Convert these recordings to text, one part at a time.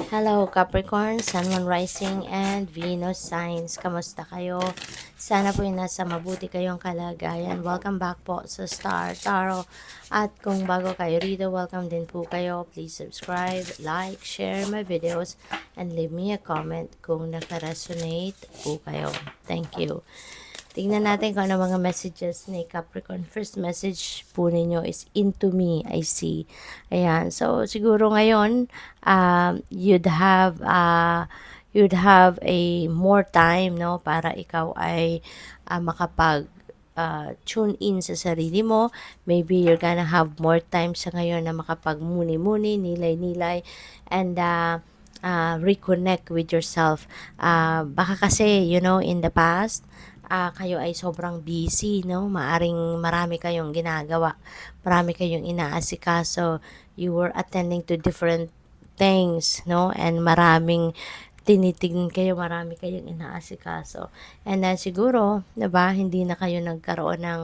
Hello Capricorn, Sun, Moon, Rising, and Venus signs. Kamusta kayo? Sana po yung nasa mabuti kayong kalagayan. Welcome back po sa Star Tarot. At kung bago kayo rito, welcome din po kayo. Please subscribe, like, share my videos, and leave me a comment kung naka-resonate po kayo. Thank you. Tingnan natin kung ano mga messages ni Capricorn. First message po ninyo is into me, I see. Ayan. So, siguro ngayon, you'd have a more time, no? Para ikaw ay makapag tune in sa sarili mo. Maybe you're gonna have more time sa ngayon na makapag-muni-muni, nilay-nilay, and reconnect with yourself. Baka kasi, in the past, kayo ay sobrang busy, no? Maaring marami kayong ginagawa, marami kayong inaasikaso, you were attending to different things, no? And maraming tinitignan kayo, marami kayong inaasikaso. And then siguro, 'di ba, hindi na kayo nagkaroon ng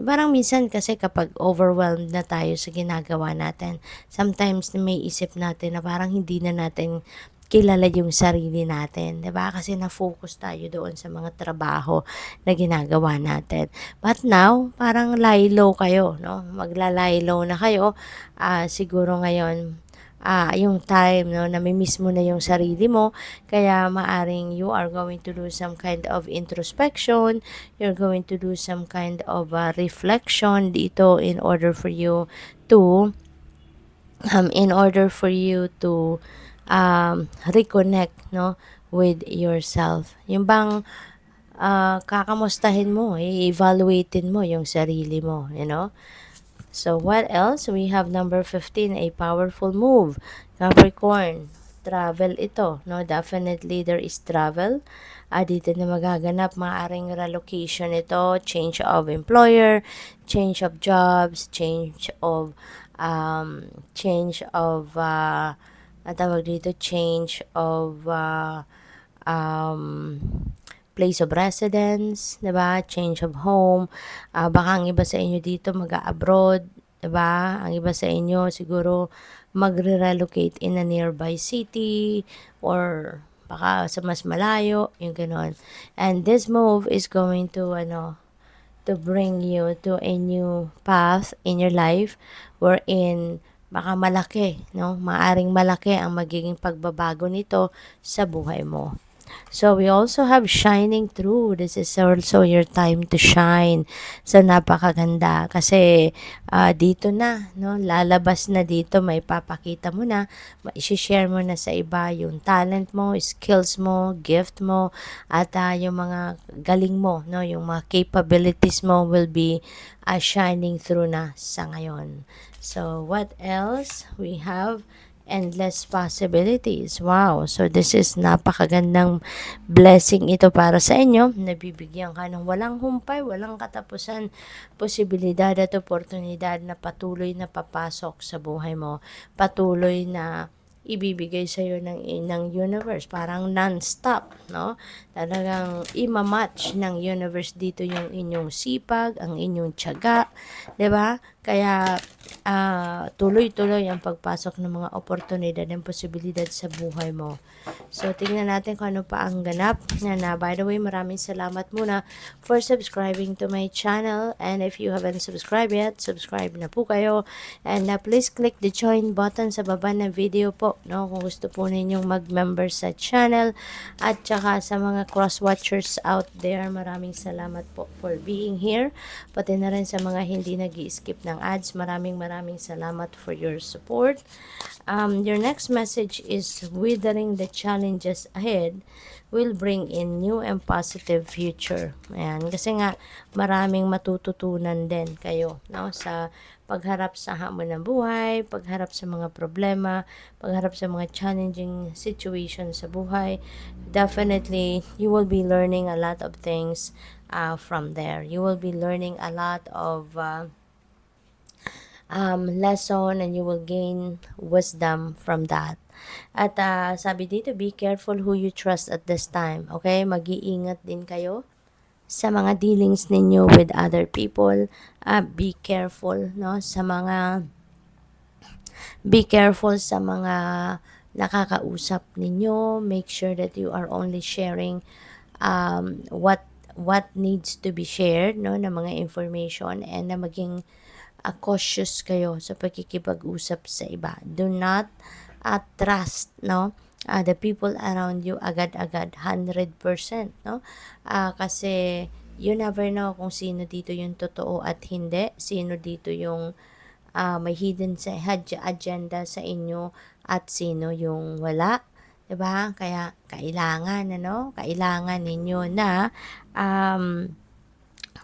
parang minsan kasi kapag overwhelmed na tayo sa ginagawa natin, sometimes may isip natin na parang hindi na natin kilala yung sarili natin, 'di ba? Kasi na-focus tayo doon sa mga trabaho na ginagawa natin. But now, parang lie low kayo, no? Magla-lie low na kayo. Siguro ngayon, yung time, no, namimiss mo na yung sarili mo, kaya maaring you are going to do some kind of introspection, you're going to do some kind of reflection dito in order for you to reconnect, no, with yourself. Yung bang kakamustahin mo, i-evaluatein mo yung sarili mo, So, what else? We have number 15, a powerful move. Capricorn, travel ito, no? Definitely there is travel. Dito na magaganap, maaring relocation ito, change of employer, change of jobs, change of um, place of residence, 'di ba? Change of home. Baka ang iba sa inyo dito mag-abroad, 'di ba? Ang iba sa inyo siguro magre-relocate in a nearby city or baka sa mas malayo, yung gano'n. And this move is going to bring you to a new path in your life wherein baka malaki, no? Maaring malaki ang magiging pagbabago nito sa buhay mo. So, we also have shining through. This is also your time to shine. So, napakaganda. Kasi, dito na, no? Lalabas na dito, may papakita mo na, i-share mo na sa iba yung talent mo, skills mo, gift mo, at yung mga galing mo, no? Yung mga capabilities mo will be shining through na sa ngayon. So, what else? We have endless possibilities. Wow. So, this is napakagandang blessing ito para sa inyo. Nabibigyan ka ng walang humpay, walang katapusan, posibilidad at oportunidad na patuloy na papasok sa buhay mo. Patuloy na ibibigay sa iyo ng universe, parang non-stop, no? Talagang ima-match ng universe dito yung inyong sipag, ang inyong tiyaga, 'di ba? Kaya tuloy-tuloy ang pagpasok ng mga oportunidad and posibilidad sa buhay mo. So, tingnan natin kung ano pa ang ganap. By the way, maraming salamat muna for subscribing to my channel. And if you haven't subscribed yet, subscribe na po kayo. And please click the join button sa baba ng video po, no? Kung gusto po ninyong mag-member sa channel. At saka sa mga cross-watchers out there, maraming salamat po for being here. Pati na rin sa mga hindi nag-i-skip ng ads, maraming salamat for your support. Your next message is withering the challenges ahead will bring in new and positive future. Ayan, kasi nga maraming matututunan din kayo, no, sa pagharap sa hamon ng buhay, pagharap sa mga problema, pagharap sa mga challenging situations sa buhay. Definitely, you will be learning a lot of things from there. You will be learning a lot of lesson, and you will gain wisdom from that. At sabi dito, be careful who you trust at this time. Okay? Mag-iingat din kayo sa mga dealings ninyo with other people. Be careful sa mga nakakausap ninyo. Make sure that you are only sharing what needs to be shared, no, na mga information, and na maging cautious kayo sa pakikipag-usap sa iba. Do not trust, no, the people around you agad-agad 100%, no, kasi you never know kung sino dito yung totoo at hindi, sino dito yung may hidden sa agenda sa inyo at sino yung wala, 'di ba? Kaya kailangan ninyo na um,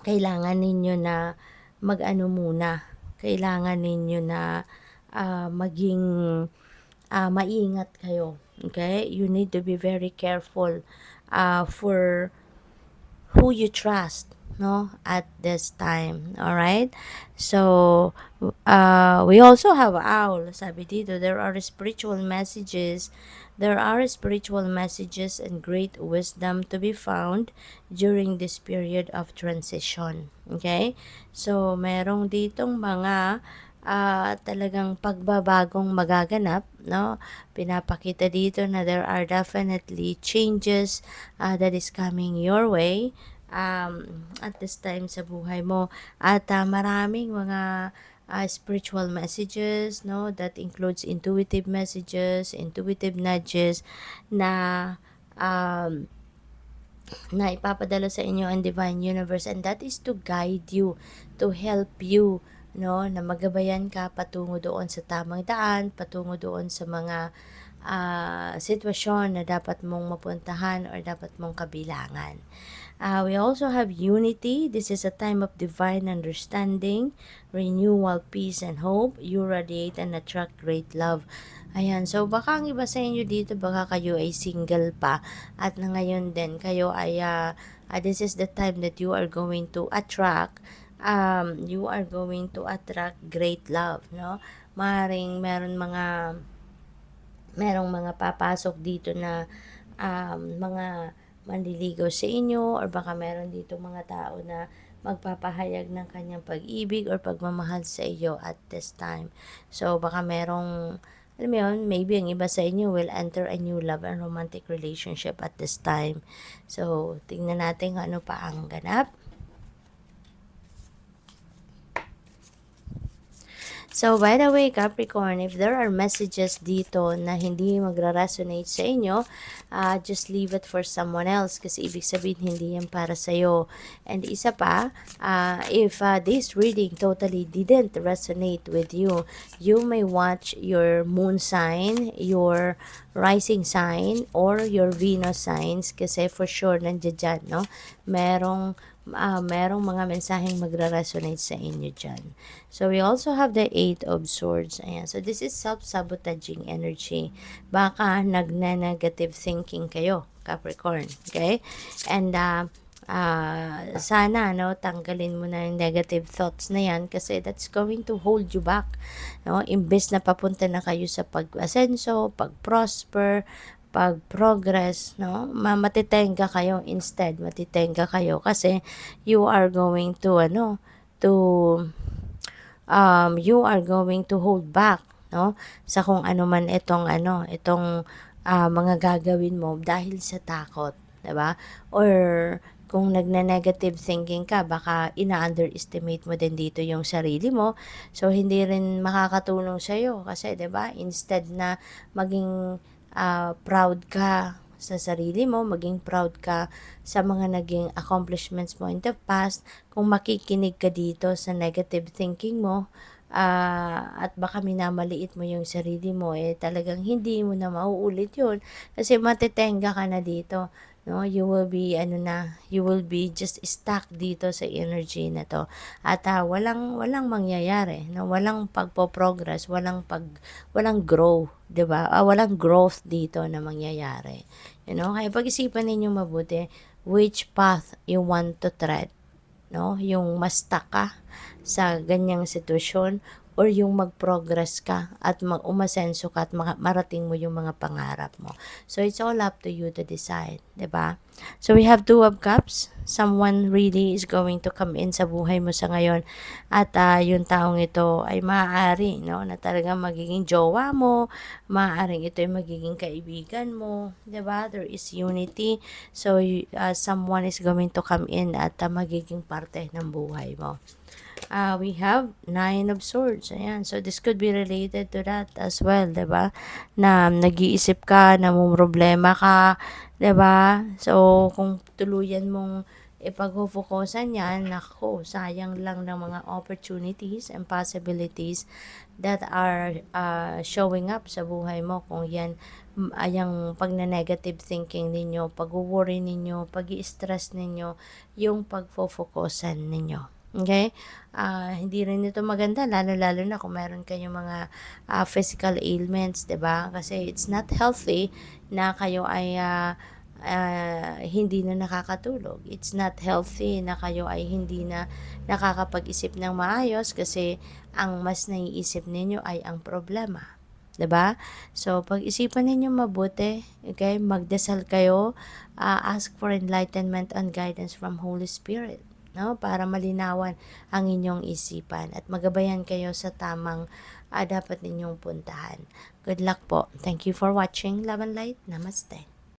kailangan ninyo na mag-ano muna, kailangan ninyo na maging maingat kayo. Okay? You need to be very careful for who you trust, no, at this time. All right? So we also have owl. Sabi dito, there are spiritual messages. There are spiritual messages and great wisdom to be found during this period of transition. Okay? So merong ditong mga talagang pagbabagong magaganap, no? Pinapakita dito na there are definitely changes that is coming your way at this time sa buhay mo. At maraming mga spiritual messages, no, that includes intuitive messages, intuitive nudges na um, na ipapadala sa inyo ang divine universe, and that is to guide you, to help you, no, na magabayan ka patungo doon sa tamang daan, patungo doon sa mga sitwasyon na dapat mong mapuntahan or dapat mong kabilangan. We also have unity. This is a time of divine understanding, renewal, peace, and hope. You radiate and attract great love. Ayan, so baka ang iba sa inyo dito, baka kayo ay single pa at na ngayon din kayo ay this is the time that you are going to attract great love, no? Merong mga papasok dito na mga manliligaw sa inyo, or baka meron dito mga tao na magpapahayag ng kanyang pag-ibig or pagmamahal sa iyo at this time. So baka merong, alam mo yun, maybe ang iba sa inyo will enter a new love and romantic relationship at this time. So tingnan natin kung ano pa ang ganap. So, by the way, Capricorn, if there are messages dito na hindi magra-resonate sa inyo, just leave it for someone else kasi ibig sabihin hindi yan para sa'yo. And isa pa, if this reading totally didn't resonate with you, you may watch your moon sign, your rising sign, or your Venus signs kasi for sure nandiyan dyan, no? Merong mga mensaheng magra-resonate sa inyo dyan. So, we also have the Eight of Swords. Ayan. So, this is self-sabotaging energy. Baka nagna-negative thinking kayo, Capricorn. Okay? And, sana, no, tanggalin mo na yung negative thoughts na yan kasi that's going to hold you back. No? Imbes na papunta na kayo sa pag-asenso, pag-prosper, pag-progress, no, matitenga kayo instead, matitenga kayo kasi you are going to, you are going to hold back, no, sa kung ano man itong, mga gagawin mo dahil sa takot, diba? Or, kung nagna-negative thinking ka, baka ina-underestimate mo din dito yung sarili mo. So, hindi rin makakatulong sa'yo kasi, diba, instead na maging proud ka sa sarili mo, maging proud ka sa mga naging accomplishments mo in the past, kung makikinig ka dito sa negative thinking mo, at baka minamaliit mo yung sarili mo, talagang hindi mo na mauulit yun kasi matitenga ka na dito, no? You will be just stuck dito sa energy na to at walang mangyayari, no? Walang pagpo-progress, walang grow, 'di ba? Walang growth dito na mangyayari. Kaya pag-isipan ninyo mabuti which path you want to tread, no? Yung mas stuck ka sa ganyang sitwasyon or yung mag-progress ka at umasenso ka at marating mo yung mga pangarap mo. So, it's all up to you to decide, 'di ba? So, we have Two of Cups. Someone really is going to come in sa buhay mo sa ngayon at yung taong ito ay maaari, no, na talagang magiging jowa mo, maaaring ito ay magiging kaibigan mo, 'di ba? There is unity. So, someone is going to come in at magiging parte ng buhay mo. We have Nine of Swords. Ayan. So, this could be related to that as well, 'di ba? Na nag-iisip ka, namumroblema ka, 'di ba? So, kung tuluyan mong ipagfocusan yan, naku, sayang lang ng mga opportunities and possibilities that are showing up sa buhay mo kung yan yung pagne-negative thinking ninyo, pag-worry ninyo, pag-i-stress ninyo, yung pagfofocusan ninyo. Okay? Hindi rin ito maganda, lalo-lalo na kung meron kayong mga physical ailments, 'di ba? Kasi it's not healthy na kayo ay hindi na nakakatulog. It's not healthy na kayo ay hindi na nakakapag-isip ng maayos kasi ang mas naiisip ninyo ay ang problema. 'Di ba? So, pag-isipan ninyo mabuti, okay? Magdasal kayo, ask for enlightenment and guidance from Holy Spirit, no? Para malinawan ang inyong isipan at magabayan kayo sa tamang dapat ninyong puntahan. Good luck po. Thank you for watching. Love and Light. Namaste.